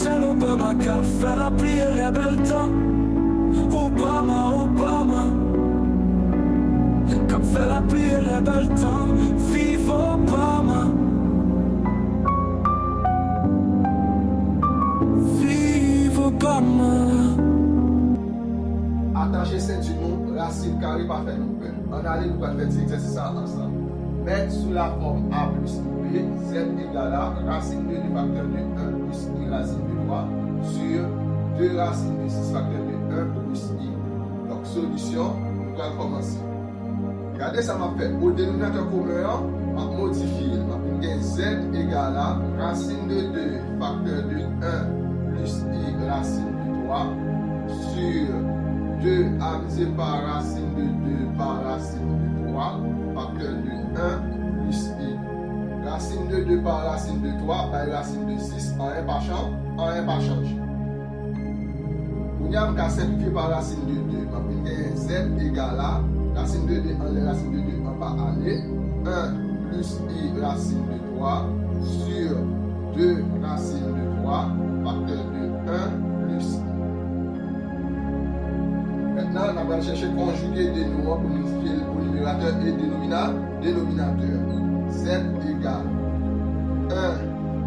Michelle Obama qui a fait la prière et bel temps. Obama, Obama qui a fait la prière et bel temps. Vive Obama. Vive Obama. Attacher ceinture nous, racine carré pas faire nous peur. On allait nous faire cet exercice ensemble. Mettre sous la forme A plus B, Z égale à racine de 2 facteur de 1 plus I racine de 3 sur 2 racines de 6 facteur de 1 plus I. Donc solution, nous allons commencer. Regardez ça m'a fait. Au dénominateur commun, on va modifier. On va Z égale à racine de 2 facteur de 1 plus I racine de 3 sur 2 divisé par racine de 2 par racine de 3 facteur de 1 plus I. Racine de 2 par racine de 3 par racine de 6 en 1 par change. Nous avons simplifié par racine de 2. Z égale à racine de 2 en les racine de 2 en bas aller. 1 plus I racine de 3 sur 2 racine de 3 facteur de 1 plus I. Maintenant, on va chercher conjuguer des nouveaux pour modifier le numérateur et dénominateur. Z égale 1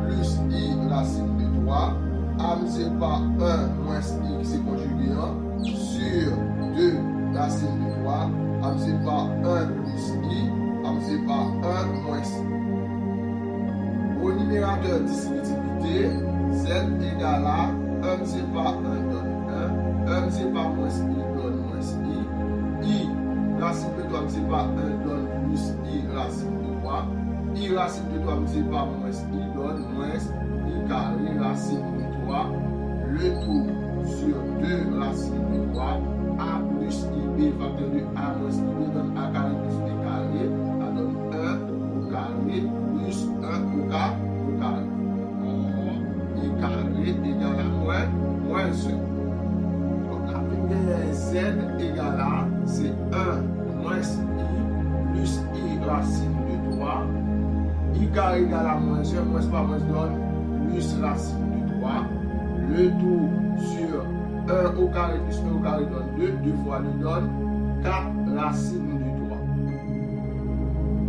plus I racine de 3 amusé par 1 moins I qui s'est conjugué sur 2 racine de 3 amusé par 1 plus I amusé par 1 moins I. Au numérateur distributivité, Z égale à 1 amusé par 1 donne 1, 1 amusé par moins I donne moins I racine de 3 amusé par 1 donne plus I racine de 3, I racine de 3 amusé par moins I donne moins I carré racine de 3, le tout sur 2 racines de 3, A plus IB facteur de A moins IB donne A carré plus B carré, ça donne 1 au carré plus 1 au carré. I carré égale à moins 1. Z égale à, c'est 1 moins I plus I racine de 3. I carré égale à moins 1, moins par moins donne plus racine de 3. Le tout sur 1 au carré plus 1 au carré donne 2. 2 fois 2 donne 4 racines de 3.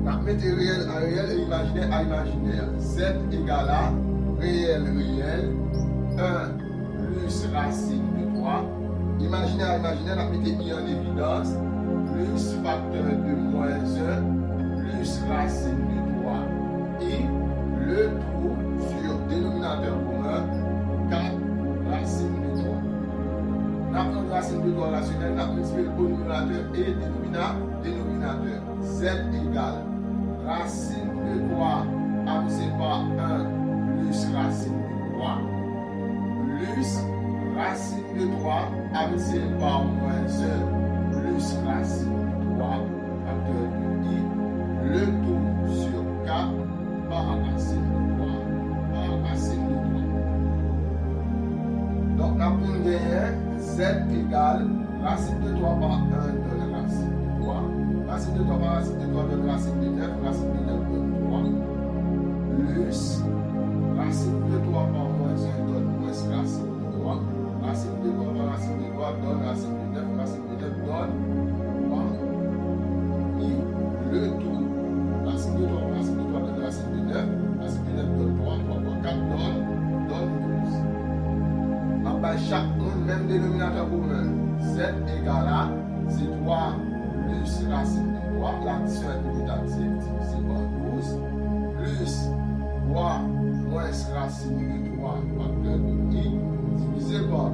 La mettez réel à réel et imaginaire à imaginaire. Z égale à réel 1 plus racine de 3. Imaginaire à imaginaire, on a mis I en évidence, plus facteur de moins 1, plus racine de 3, I, le tout sur dénominateur commun, 4 racine de 3. On a pris racine de 3 rationnelle, on a multiplié le numérateur et dénominateur. Z égale racine de 3 amusé par 1 plus racine de 3, plus racine de 3 amusé par moins 1 plus racine de 3 facteur de I, le tout sur 4 par racine de 3 par racine de 3. Donc, la première, Z égale racine de 3 par 1 donne racine de 3. Racine de 3 par racine de 3 donne racine de 9. Racine de 9 donne 3. Plus racine de 3 par moins 1 donne moins racine de 3. Racine de 3 par racine de 3 donne racine de 9. Racine de 9 donne 3. I, le tout. Racine de 3 par racine de 3 donne racine de 9. Racine de 9 donne 3. 3 par 4 donne 12. Après chaque monde, même dénominateur commun. Z égale à, c'est 3 plus racine de 3. L'addition est commutative, divisé par 12. Plus 3 moins racine de 3 facteur de I divisé par